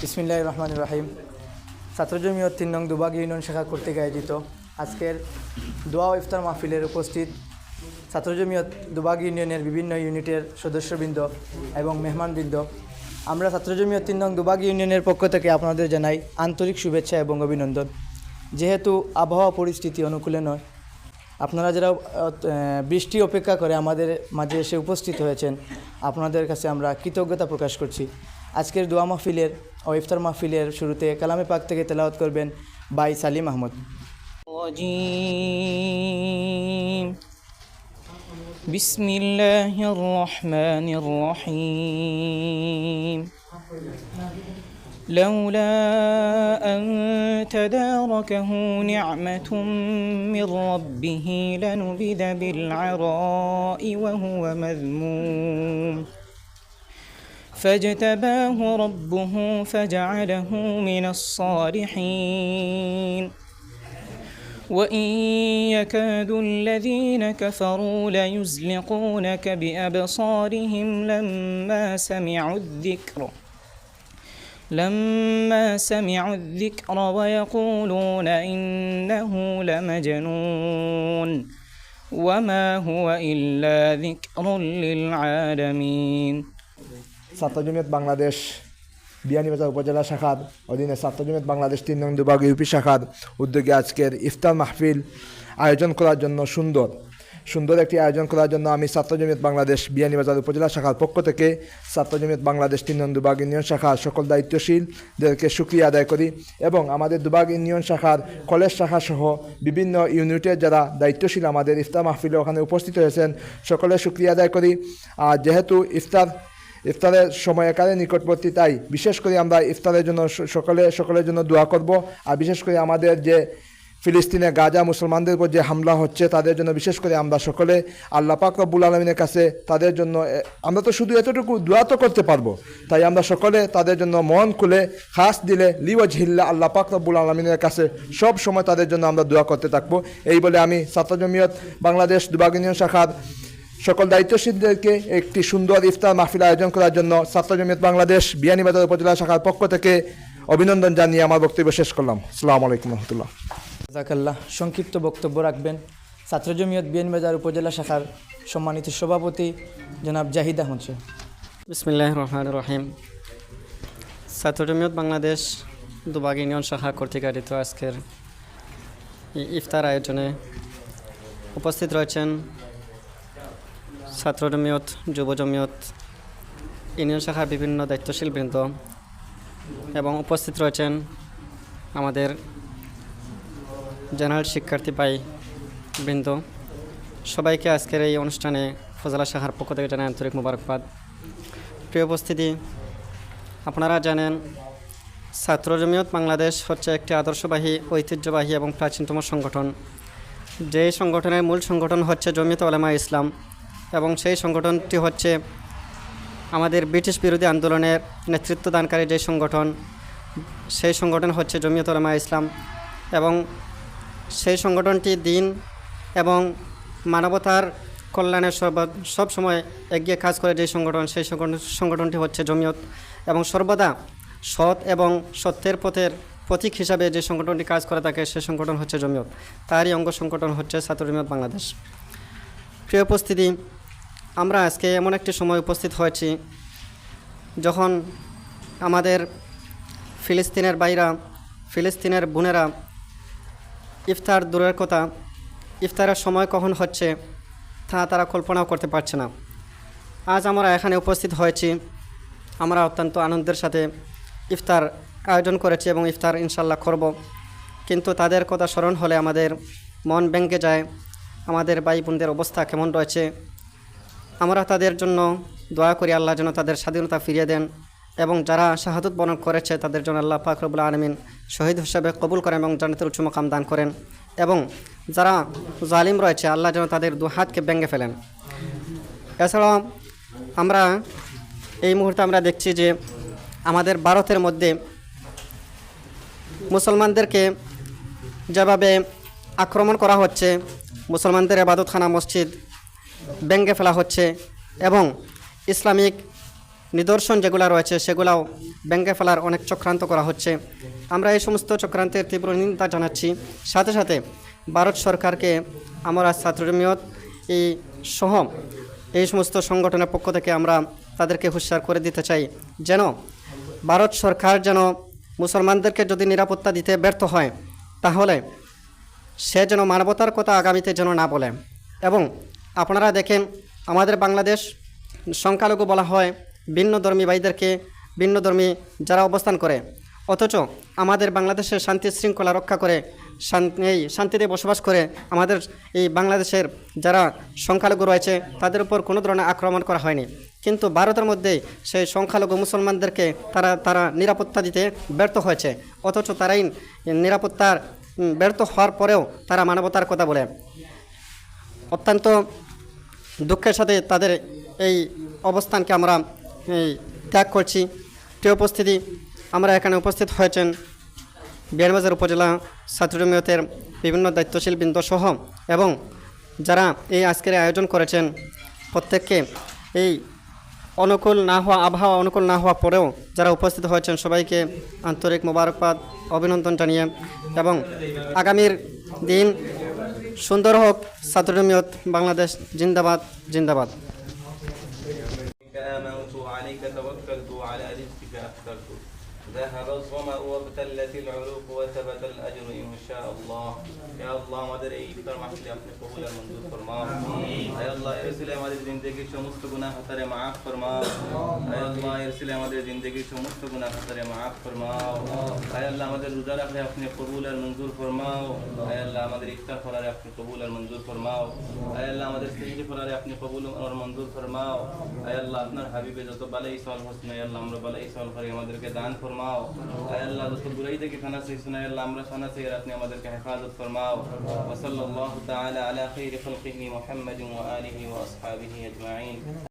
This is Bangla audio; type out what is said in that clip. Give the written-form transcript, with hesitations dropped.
বিসমিল্লাহির রহমানির রহিম। ছাত্র জমিয়ত ৩ নং দুবাগ ইউনিয়ন শাখা কর্তৃক আয়োজিত আজকের দোয়া ও ইফতার মাহফিলের উপস্থিত ছাত্র জমিয়ত দুবাগ ইউনিয়নের বিভিন্ন ইউনিটের সদস্যবৃন্দ এবং মেহমানবৃন্দ, আমরা ছাত্র জমিয়ত ৩ নং দুবাগ ইউনিয়নের পক্ষ থেকে আপনাদের জানাই আন্তরিক শুভেচ্ছা এবং অভিনন্দন। যেহেতু আবহাওয়া পরিস্থিতি অনুকূলে নয়, আপনারা যারা বৃষ্টি অপেক্ষা করে আমাদের মাঝে এসে উপস্থিত হয়েছেন, আপনাদের কাছে আমরা কৃতজ্ঞতা প্রকাশ করছি। আজকের দোয়া মাহফিলের ও ইফতার মাহফিলের শুরুতে কালামে পাক থেকে তেলাওয়াত করবেন ভাই সালিম আহমদ। বিসমিল্লাহির রহমানির রহিম। لولا أن تداركه نعمة من ربه لنبذ بالعراء وهو مذموم فاجتباه ربه فجعله من الصالحين وإن يكاد الذين كفروا ليزلقونك بأبصارهم لما سمعوا الذكر ويقولون إنه لمجنون وما هو إلا ذكر للعالمين। ছাত্র জমিয়ত বাংলাদেশ বিয়ানীবাজার উপজেলা শাখার অধীনে ছাত্র জমিয়ত বাংলাদেশ ৩ নং দুবাগ ইউপি শাখার উদ্যোগে আজকের ইফতার মাহফিল আয়োজন করার জন্য সুন্দর একটি আয়োজন করার জন্য আমি ছাত্র জমিয়ত বাংলাদেশ বিয়ানীবাজার উপজেলা শাখার পক্ষ থেকে ছাত্র জমিয়ত বাংলাদেশ ৩ নং দুবাগ ইউনিয়ন শাখার সকল দায়িত্বশীলদেরকে শুকরিয়া আদায় করি এবং আমাদের দুবাগ ইউনিয়ন শাখার কলেজ শাখা সহ বিভিন্ন ইউনিটের যারা দায়িত্বশীল আমাদের ইফতার মাহফিলে ওখানে উপস্থিত হয়েছেন, সকলে শুকরিয়া আদায় করি। আর যেহেতু ইফতারের সময় একালে নিকটবর্তী, তাই বিশেষ করে আমরা ইফতারের জন্য সকলের জন্য দোয়া করব। আর বিশেষ করে আমাদের যে ফিলিস্তিনে গাজা মুসলমানদের উপর যে হামলা হচ্ছে, তাদের জন্য বিশেষ করে আমরা সকলে আল্লাহ পাক রব্বুল আলমিনের কাছে তাদের জন্য, আমরা তো শুধু এতটুকু দোয়া তো করতে পারবো, তাই আমরা সকলে তাদের জন্য মন খুলে খাস দিলে লিওয়াজহিল্লাহ আল্লাহ পাক রব্বুল আলমিনের কাছে সব সময় তাদের জন্য আমরা দোয়া করতে থাকবো। এই বলে আমি ছাত্র জমিয়ত বাংলাদেশ দুবাগ ইউনিয়ন শাখার সকল দায়িত্বশীলদেরকে একটি সুন্দর ইফতার মাহফিল আয়োজন করার জন্য ছাত্র জমিয়ত বাংলাদেশ বিয়ানীবাজার উপজেলা শাখার পক্ষ থেকে অভিনন্দন জানিয়ে আমার বক্তব্য শেষ করলাম। আসসালামু আলাইকুম রহমতুল্লাহ। জাযাকাল্লাহ। সংক্ষিপ্ত বক্তব্য রাখবেন ছাত্র জমিয়ত বিয়ানীবাজার উপজেলা শাখার সম্মানিত সভাপতি জনাব জাহিদ আহমদ। বিসমিল্লাহির রহমানির রহিম। ছাত্র জমিয়ত বাংলাদেশ দুবাগ ইউনিয়ন শাখা কর্তৃক আয়োজিত আজকের ইফতার আয়োজনে উপস্থিত রয়েছেন ছাত্র জমিয়ত, যুব জমিয়ত, ইউনিয়ন শাখার বিভিন্ন দায়িত্বশীল বৃন্দ এবং উপস্থিত রয়েছেন আমাদের জেনারেল শিক্ষার্থী ভাই বৃন্দ। সবাইকে আজকের এই অনুষ্ঠানে ফজলা শাখার পক্ষ থেকে জানাই আন্তরিক মোবারকবাদ। প্রিয় উপস্থিতি, আপনারা জানেন ছাত্র জমিয়ত বাংলাদেশ হচ্ছে একটি আদর্শবাহী, ঐতিহ্যবাহী এবং প্রাচীনতম সংগঠন। যেই সংগঠনের মূল সংগঠন হচ্ছে জমিয়ত উলামায়ে ইসলাম এবং সেই সংগঠনটি হচ্ছে আমাদের ব্রিটিশ বিরোধী আন্দোলনের নেতৃত্ব দানকারী যে সংগঠন, সেই সংগঠন হচ্ছে জমিয়ত উলামায়ে ইসলাম এবং সেই সংগঠনটি দিন এবং মানবতার কল্যাণে সব সময় এগিয়ে কাজ করে যে সংগঠন, সেই সংগঠনটি হচ্ছে জমিয়ত এবং সর্বদা সৎ এবং সত্যের পথের প্রতীক হিসাবে যে সংগঠনটি কাজ করে থাকে সেই সংগঠন হচ্ছে জমিয়ত। তারই অঙ্গ সংগঠন হচ্ছে ছাত্র জমিয়ত বাংলাদেশ। প্রিয় উপস্থিতি, আমরা আজকে এমন একটি সময় উপস্থিত হয়েছি যখন আমাদের ফিলিস্তিনের ভাইরা, ফিলিস্তিনের বোনেরা ইফতার দূরের কথা, ইফতারের সময় কখন হচ্ছে তা তারা কল্পনাও করতে পারছে না। আজ আমরা এখানে উপস্থিত হয়েছি, আমরা অত্যন্ত আনন্দের সাথে ইফতার আয়োজন করেছি এবং ইফতার ইনশাল্লাহ করব, কিন্তু তাদের কথা স্মরণ হলে আমাদের মন ভেঙে যায়। আমাদের ভাই বোনদের অবস্থা কেমন রয়েছে, আমরা তাদের জন্য দোয়া করি আল্লাহ যেন তাদের স্বাধীনতা ফিরিয়ে দেন এবং যারা শাহাদত বরণ করেছে তাদের জন্য আল্লাহ পাক রব্বুল আলামিন শহীদ হিসেবে কবুল করেন এবং জান্নাতের উচ্চ মাকাম দান করেন এবং যারা জালিম রয়েছে আল্লাহ যেন তাদের দু হাতকে ভেঙে ফেলেন। এছাড়াও আমরা এই মুহূর্তে আমরা দেখছি যে আমাদের ভারতের মধ্যে মুসলমানদেরকে যেভাবে আক্রমণ করা হচ্ছে, মুসলমানদের ইবাদতখানা মসজিদ ভেঙে ফেলা হচ্ছে এবং ইসলামিক নিদর্শন যেগুলো রয়েছে সেগুলাও ভেঙে ফেলার অনেক চক্রান্ত করা হচ্ছে। আমরা এই সমস্ত চক্রান্তের তীব্র নিন্দা জানাচ্ছি। সাথে সাথে ভারত সরকারকে আমরা ছাত্র জমিয়ত এই সহ এই সমস্ত সংগঠনের পক্ষ থেকে আমরা তাদেরকে হুঁশিয়ার করে দিতে চাই যেন ভারত সরকার যেন মুসলমানদেরকে যদি নিরাপত্তা দিতে ব্যর্থ হয় তাহলে সে যেন মানবতার কথা আগামীতে যেন না বলে। এবং আপনারা দেখেন আমাদের বাংলাদেশ সংখ্যালঘু বলা হয় ভিন্ন ধর্মী ভাইদেরকে, ভিন্ন ধর্মী যারা অবস্থান করে, অথচ আমাদের বাংলাদেশের শান্তি শৃঙ্খলা রক্ষা করে এই শান্তিতে বসবাস করে আমাদের এই বাংলাদেশের যারা সংখ্যালঘু রয়েছে তাদের উপর কোনো ধরনের আক্রমণ করা হয়নি। কিন্তু ভারতের মধ্যে সেই সংখ্যালঘু মুসলমানদেরকে তারা নিরাপত্তা দিতে ব্যর্থ হয়েছে, অথচ তারাই নিরাপত্তার ব্যর্থ হওয়ার পরেও তারা মানবতার কথা বলে। অত্যন্ত দুঃখের সাথে তাদের এই অবস্থানকে আমরা ত্যাগ করছি। প্রিয় উপস্থিতি, আমরা এখানে উপস্থিত হয়েছেন বিয়ানীবাজার উপজেলা ছাত্র জমিয়তের বিভিন্ন দায়িত্বশীল বৃন্দ সহ এবং যারা এই আজকের আয়োজন করেছেন প্রত্যেককে এই আবহাওয়া অনুকূল না হওয়া পরেও যারা উপস্থিত হয়েছেন সবাইকে আন্তরিক মোবারকবাদ অভিনন্দন জানিয়ে এবং আগামীর দিন সুন্দর হোক। ছাত্র জমিয়ত বাংলাদেশ জিন্দাবাদ জিন্দাবাদ। آمنت وعليك توكلت وعلى رزقك أقبلت ذهب الظمأ وابتلت العروق وثبت الأجر إن شاء الله يا الله আমাদের এই ইফতার মাহফিল আপনি কবুল আর মঞ্জুর ফরমাও। আয় আল্লাহ এর উসিলে আমাদের জিন্দেগির সমস্ত গুনাহ খাতারে মাফ ফরমাও। আয় আল্লাহ এর উসিলে আমাদের জিন্দেগির সমস্ত গুনাহ খাতারে মাফ ফরমাও। আয় আল্লাহ আমাদের রোজা রাখলে আপনি কবুল আর মঞ্জুর ফরমাও। আয় আল্লাহ আমাদের ইফতার করারে আপনি কবুল আর মঞ্জুর ফরমাও। আয় আল্লাহ আমাদের সিজদা করারে আপনি কবুল আর মঞ্জুর ফরমাও। আয় আল্লাহ আপনার হাবিবে যত বালাই সওয়াল হোসেন আয় আল্লাহ আমরা বালাই সওয়াল করে আমাদেরকে দান ফরমাও। আয় আল্লাহ যত বুরাই থেকে খানা চাইছেন আয় আল্লাহ আমরা খানা চাই আপনি আমাদেরকে হেফাজত ফরমাও। ওয়া সাল্লাল্লাহু তাআলা আলা খাইরি খালকিহি মুহাম্মাদিন ওয়া আলিহি ওয়া আসহাবিহি আজমাইন।